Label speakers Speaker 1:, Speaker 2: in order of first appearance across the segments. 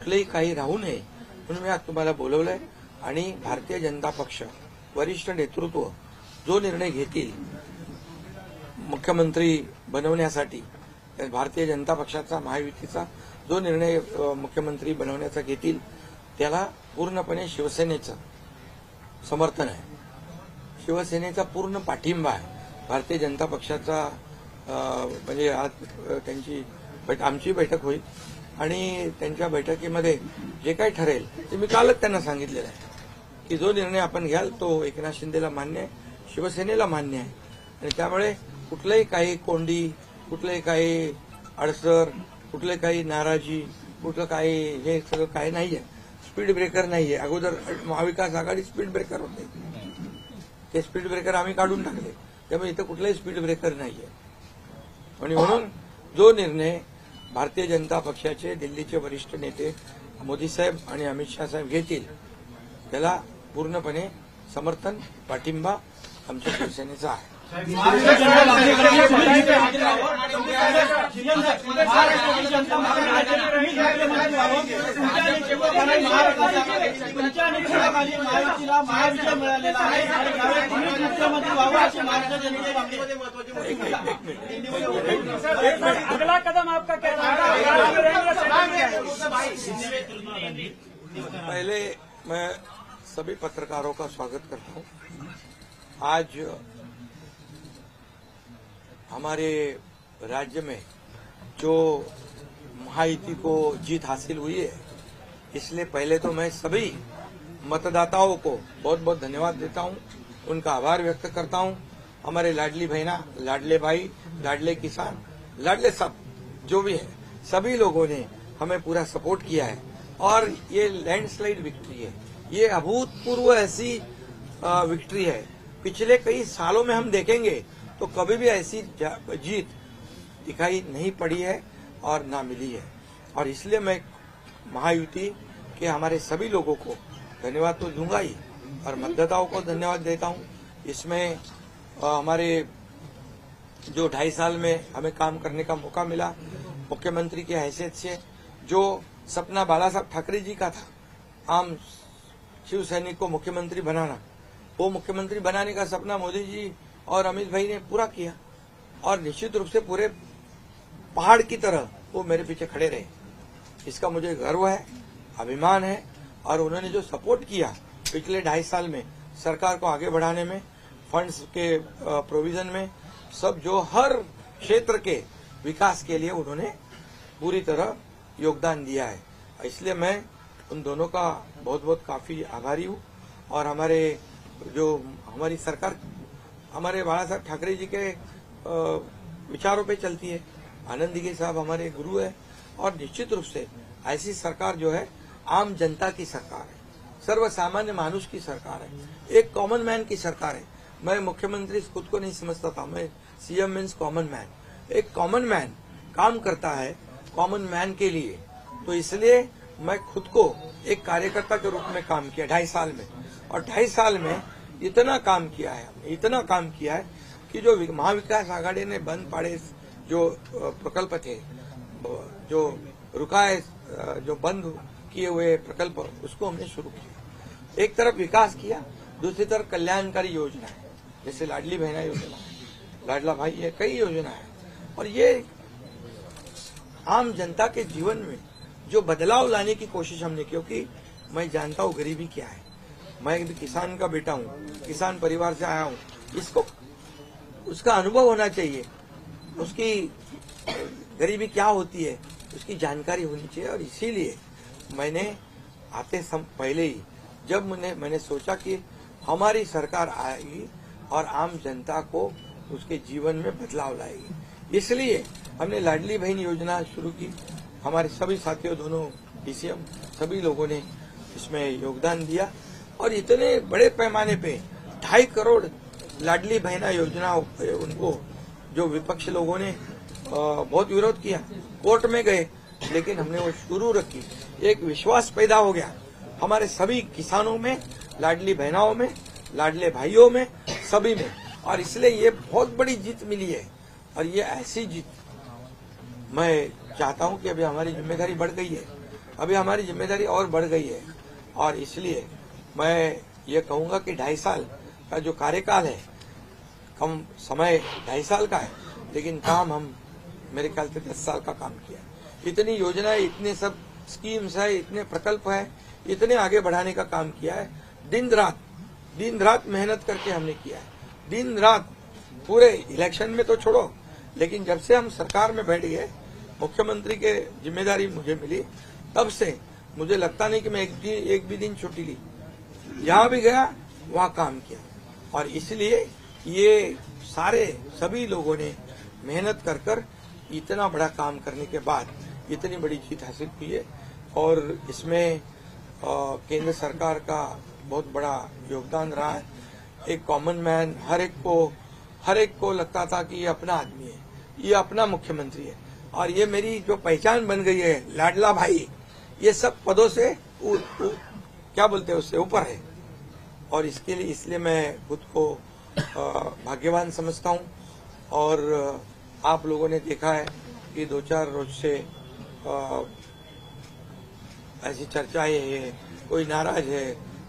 Speaker 1: कुठलेही काही राहू नये म्हणून मी आज तुम्हाला बोलवलंय आणि भारतीय जनता पक्ष वरिष्ठ नेतृत्व जो निर्णय घेतील मुख्यमंत्री बनवण्यासाठी, भारतीय जनता पक्षाचा महायुतीचा जो निर्णय मुख्यमंत्री बनवण्याचा घेतील त्याला पूर्णपणे शिवसेनेचं समर्थन आहे, शिवसेनेचा पूर्ण पाठिंबा आहे। भारतीय जनता पक्षाचा म्हणजे आज आमची बैठक होईल आणि त्यांच्या बैठकीमध्ये जे काही ठरेल ते मी कालच त्यांना सांगितलेलं आहे की जो निर्णय आपण घ्याल तो एकनाथ शिंदेला मान्य आहे, शिवसेनेला मान्य आहे आणि त्यामुळे कुठलंही काही कोंडी, कुठलंही काही अडसर, कुठले काही नाराजी, कुठलं काही हे सगळं काही नाहीये। स्पीड ब्रेकर नाहीये। अगोदर महाविकास आघाडी स्पीड ब्रेकर होते, ते स्पीड ब्रेकर आम्ही काढून टाकले, त्यामुळे इथं कुठलाही स्पीड ब्रेकर नाहीये। आणि म्हणून जो निर्णय भारतीय जनता पक्षाचे दिल्लीचे वरिष्ठ नेते मोदी साहेब आणि अमित शाह साहेब घेतील त्याला पूर्णपणे समर्थन, पाठिंबा आमच्या शिवसेनेचा आहे।
Speaker 2: अगला कदम आपका क्या
Speaker 1: पहले मैं सभी पत्रकारों का स्वागत करता हूं। आज हमारे राज्य में जो महायुति को जीत हासिल हुई है, इसलिए पहले तो मैं सभी मतदाताओं को बहुत बहुत धन्यवाद देता हूं, उनका आभार व्यक्त करता हूं। हमारे लाडली बहना, लाडले भाई, लाडले किसान, लाडले सब जो भी है, सभी लोगों ने हमें पूरा सपोर्ट किया है और ये लैंडस्लाइड विक्ट्री है, ये अभूतपूर्व ऐसी विक्ट्री है। पिछले कई सालों में हम देखेंगे तो कभी भी ऐसी जीत दिखाई नहीं पड़ी है और ना मिली है। और इसलिए मैं महायुति के हमारे सभी लोगों को धन्यवाद तो दूंगा ही और मतदाताओं को धन्यवाद देता हूं। इसमें हमारे जो 2.5 साल में हमें काम करने का मौका मिला, मुख्यमंत्री की हैसियत से जो सपना बाला साहब ठाकरे जी का था, आम शिव सैनिक को मुख्यमंत्री बनाना, वो मुख्यमंत्री बनाने का सपना मोदी जी और अमित भाई ने पूरा किया और निश्चित रूप से पूरे पहाड़ की तरह वो मेरे पीछे खड़े रहे। इसका मुझे गर्व है, अभिमान है। और उन्होंने जो सपोर्ट किया पिछले 2.5 साल में सरकार को आगे बढ़ाने में, फंड्स के प्रोविजन में, सब जो हर क्षेत्र के विकास के लिए उन्होंने पूरी तरह योगदान दिया है। इसलिए मैं उन दोनों का बहुत बहुत काफी आभारी हूं। और हमारी सरकार हमारे बाला साहब ठाकरे जी के विचारों पे चलती है। आनंद दीघे साहब हमारे गुरु है और निश्चित रूप से ऐसी सरकार जो है आम जनता की सरकार है, सर्वसामान्य मानुष की सरकार है, एक कॉमन मैन की सरकार है। मैं मुख्यमंत्री खुद को नहीं समझता था, मैं सीएम मीन्स कॉमन मैन। एक कॉमन मैन काम करता है कॉमन मैन के लिए, तो इसलिए मैं खुद को एक कार्यकर्ता के रूप में काम किया 2.5 साल में। और 2.5 साल में इतना काम किया है कि जो महाविकास आघाड़ी ने बंद पड़े जो प्रकल्प थे, जो रुकाए, जो बंद किए हुए प्रकल्प, उसको हमने शुरू किया। एक तरफ विकास किया, दूसरी तरफ कल्याणकारी योजना है, जैसे लाडली बहना योजना है, लाडला भाई है, कई योजना है। और ये आम जनता के जीवन में जो बदलाव लाने की कोशिश हमने, क्योंकि मैं जानता हूं गरीबी क्या है, मैं भी किसान का बेटा हूं, किसान परिवार से आया हूं, इसको उसका अनुभव होना चाहिए, उसकी गरीबी क्या होती है उसकी जानकारी होनी चाहिए। और इसीलिए मैंने आते पहले ही जब मैंने सोचा कि हमारी सरकार आएगी और आम जनता को उसके जीवन में बदलाव लाएगी, इसलिए हमने लाडली बहन योजना शुरू की। हमारे सभी साथियों, दोनों डीसीएम, सभी लोगों ने इसमें योगदान दिया और इतने बड़े पैमाने पे 2.5 करोड़ लाडली बहना योजना उनको जो विपक्ष लोगों ने बहुत विरोध किया, कोर्ट में गए, लेकिन हमने वो शुरू रखी। एक विश्वास पैदा हो गया हमारे सभी किसानों में, लाडली बहनाओं में, लाडले भाइयों में, सभी में। और इसलिए ये बहुत बड़ी जीत मिली है। और ये ऐसी जीत मैं चाहता हूं कि अभी हमारी जिम्मेदारी बढ़ गई है अभी हमारी जिम्मेदारी और बढ़ गई है और इसलिए मैं ये कहूंगा कि 2.5 साल का जो कार्यकाल है, कम समय 2.5 साल का है, लेकिन काम हम मेरे ख्याल से 10 साल का काम किया। इतनी योजनाएं, इतने सब स्कीम्स है, इतने प्रकल्प है, इतने आगे बढ़ाने का काम किया है। दिन रात मेहनत करके हमने किया है, दिन रात। पूरे इलेक्शन में तो छोड़ो, लेकिन जब से हम सरकार में बैठ गए, मुख्यमंत्री के जिम्मेदारी मुझे मिली, तब से मुझे लगता नहीं कि मैं एक भी दिन छुट्टी ली। जहां भी गया वहां काम किया और इसलिए ये सभी लोगों ने मेहनत कर इतना बड़ा काम करने के बाद इतनी बड़ी जीत हासिल की है और इसमें केंद्र सरकार का बहुत बड़ा योगदान रहा है। एक कॉमन मैन, हर एक को लगता था कि ये अपना आदमी है, ये अपना मुख्यमंत्री है और ये मेरी जो पहचान बन गई है, लाडला भाई, ये सब पदों से क्या बोलते हैं उससे ऊपर है और इसलिए मैं खुद को भाग्यवान समझता हूं। और आप लोगों ने देखा है कि 2-4 रोज से ऐसी चर्चाएं है, कोई नाराज है,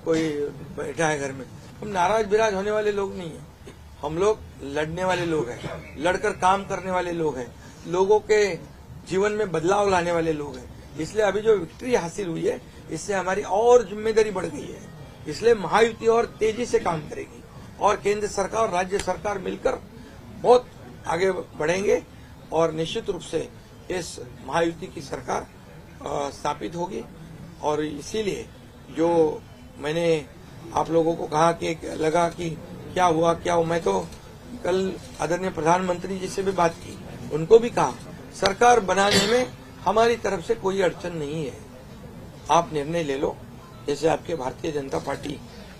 Speaker 1: कोई बैठा है घर में। हम नाराज बिराज होने वाले लोग नहीं है, हम लोग लड़ने वाले लोग हैं, लड़कर काम करने वाले लोग हैं, लोगों के जीवन में बदलाव लाने वाले लोग हैं। इसलिए अभी जो विक्ट्री हासिल हुई है, इससे हमारी और जिम्मेदारी बढ़ गई है। इसलिए महायुति और तेजी से काम करेगी और केंद्र सरकार और राज्य सरकार मिलकर बहुत आगे बढ़ेंगे और निश्चित रूप से इस महायुति की सरकार स्थापित होगी। और इसीलिए जो मैंने आप लोगों को कहा कि लगा कि क्या हुआ, मैं तो कल आदरणीय प्रधानमंत्री जी से भी बात की, उनको भी कहा सरकार बनाने में हमारी तरफ से कोई अड़चन नहीं है, आप निर्णय ले लो। जैसे आपके भारतीय जनता पार्टी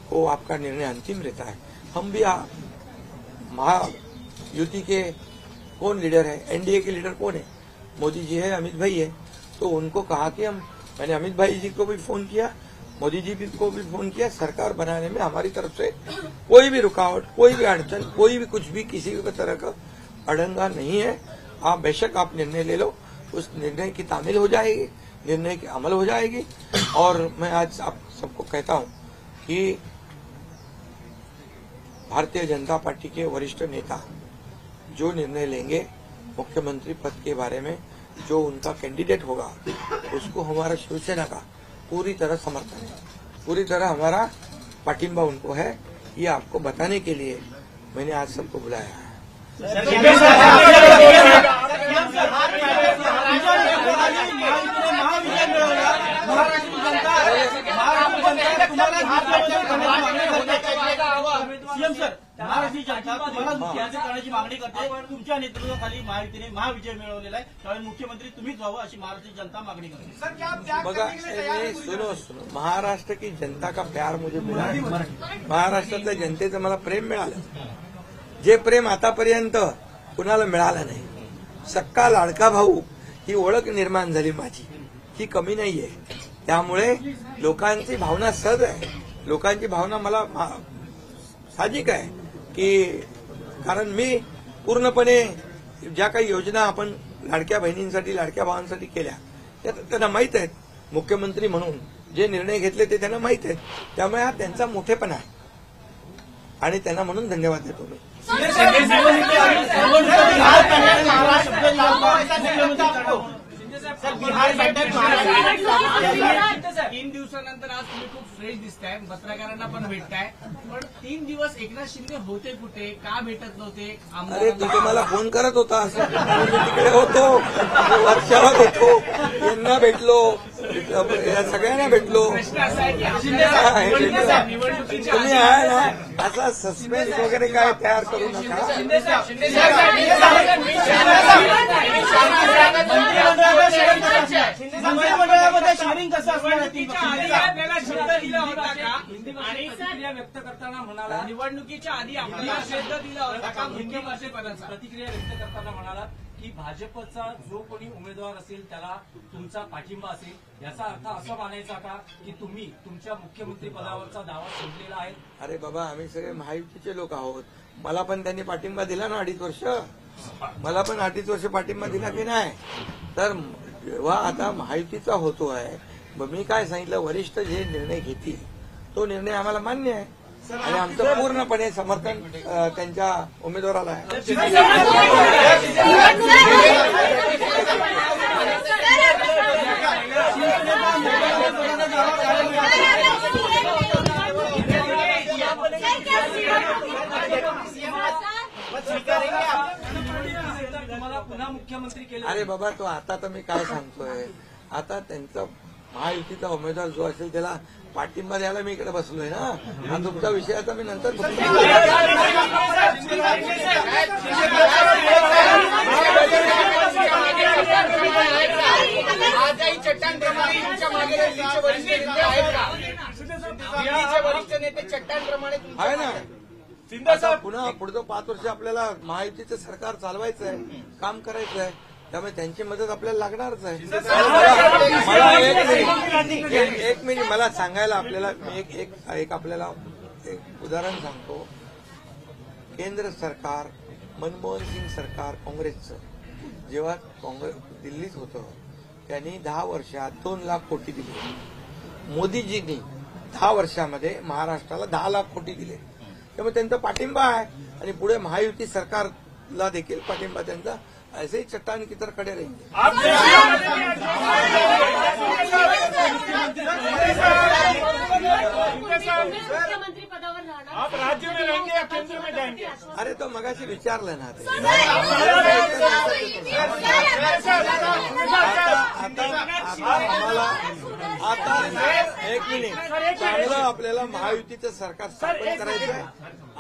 Speaker 1: को आपका निर्णय अंतिम रहता है, हम भी महायुति के कौन लीडर है, एनडीए के लीडर कौन है, मोदी जी है, अमित भाई है, तो उनको कहा कि मैंने अमित भाई जी को भी फोन किया, मोदी जी को भी फोन किया, सरकार बनाने में हमारी तरफ से कोई भी रुकावट, कोई भी अड़चन, कोई भी कुछ भी किसी भी तरह का अड़ंगा नहीं है। आप बेशक आप निर्णय ले लो, उस निर्णय की तामील हो जाएगी, निर्णय की अमल हो जाएगी। और मैं आज आप सबको कहता हूं कि भारतीय जनता पार्टी के वरिष्ठ नेता जो निर्णय लेंगे मुख्यमंत्री पद के बारे में, जो उनका कैंडिडेट होगा, उसको हमारा शिवसेना का पूरी तरह समर्थन है, पूरी तरह हमारा पाटिंबा उनको है। ये आपको बताने के लिए मैंने आज सबको बुलाया है।
Speaker 2: सीएम सर, महाराष्ट्र जनता तुम्हाला मुख्यमंत्री करण्याची मागणी करते, तुमच्या नेतृत्वाखाली महायुतीने महाविजय मिळवलेला आहे, त्यामुळे मुख्यमंत्री तुम्हीच व्हावं अशी महाराष्ट्र जनता मागणी करते।
Speaker 1: बघा, सुनो, महाराष्ट्र की जनता का प्यार मुझे मिला है, महाराष्ट्रातल्या जनतेचं मला प्रेम मिळालं, जे प्रेम आतापर्यंत कुणाला मिळालं नाही। सक्का लाडका भाऊ ही ओळख निर्माण झाली माझी, ही कमी नाहीये। त्यामुळे लोकांची भावना सहज आहे, लोकांची भावना मला साहजिक आहे की कारण मी पूर्णपणे ज्या काही योजना आपण लाडक्या बहिणींसाठी, लाडक्या भावांसाठी केल्या, त्या त्यांना माहीत आहेत, मुख्यमंत्री म्हणून जे निर्णय घेतले ते त्यांना माहीत आहेत, त्यामुळे हा त्यांचा मोठेपणा आहे आणि त्यांना म्हणून धन्यवाद देतो मी।
Speaker 2: बिहार बैठक 3 दिवसानंतर आज तुम्ही खूप फ्रेश दिसताय, पत्रकारांना पण भेटताय, पण 3 दिवस एकनाथ शिंदे होते कुठे, का भेटत नव्हते?
Speaker 1: अरे तुझे मला फोन करत होता, असं तिकडे होतो, वर्षावर होतो, यांना भेटलो, या सगळ्यांना भेटलो।
Speaker 2: प्रश्न असा आहे की निवडणुकीच्या
Speaker 1: तुम्ही आहे ना, असा सस्पेन्स वगैरे काय तयार करू नका।
Speaker 2: मंत्रिमंडळामध्ये शेअरिंग कसं असणार?
Speaker 3: आपल्याला शब्द दिला होता का? आणि प्रतिक्रिया व्यक्त करताना म्हणाला, निवडणुकीच्या आधी आपल्याला शब्द दिला होता का मुख्यमंत्रीपदाचा? प्रतिक्रिया व्यक्त करताना म्हणाला की भाजपचा जो कोणी उमेदवार असेल त्याला तुमचा पाठिंबा असेल, याचा अर्थ असं मानायचा का की तुम्ही तुमच्या मुख्यमंत्री पदावरचा दावा सोडलेला आहे?
Speaker 1: अरे बाबा, आम्ही सगळे महायुतीचे लोक आहोत, मला पण त्यांनी पाठिंबा दिला ना 2.5 वर्ष, मला पण 2.5 वर्ष पाठिंबा दिला की नाही? तर जेव्हा आता महायुतीचा होतो आहे, मी काय सांगितलं, वरिष्ठ जे निर्णय घेतील तो निर्णय आम्हाला मान्य आहे आणि आमचं पूर्णपणे समर्थन त्यांच्या उमेदवाराला आहे.
Speaker 3: तुम्हाला पुन्हा मुख्यमंत्री केलं.
Speaker 1: अरे बाबा, तो आता तर मी काय सांगतोय, आता त्यांचा महायुतीचा उमेदवार जो असेल त्याला पाठिंबा द्यायला मी इकडे बसलोय ना. हा तुमचा विषय आता मी नंतर
Speaker 4: आजही चट्टानप्रमाणे तुमच्या मागे दिल्लीचे वरिष्ठ नेते आहेत का? दिल्लीचे वरिष्ठ नेते चट्टानप्रमाणे
Speaker 1: आहे ना. आता पुन्हा पुढचं 5 वर्ष आपल्याला महायुतीचं सरकार चालवायचं आहे, काम करायचं आहे, त्यामुळे त्यांची मदत आपल्याला लागणारच आहे. मला एक मिनिट मला सांगायला आपल्याला मी एक आपल्याला एक उदाहरण सांगतो. केंद्र सरकार, मनमोहन सिंग सरकार काँग्रेसचं जेव्हा काँग्रेस दिल्लीत होतं त्यांनी 10 वर्षात 2 लाख कोटी दिले. मोदीजींनी 10 वर्षामध्ये महाराष्ट्राला 10 लाख कोटी दिले. त्यामुळे त्यांचा पाठिंबा आहे आणि पुढे महायुती सरकारला देखील पाठिंबा त्यांचा ऐसे चट्टान की तरह खड़े रहेंगे.
Speaker 5: मुख्यमंत्री पदावर राहणार.
Speaker 4: आप राज्य में रहेंगे या केंद्र में जाएंगे?
Speaker 1: अरे तो मगाशी विचारलं ना ते. आता एक मिनिट, चांगलं आपल्याला महायुतीचं सरकार स्थापन करायचं आहे आणि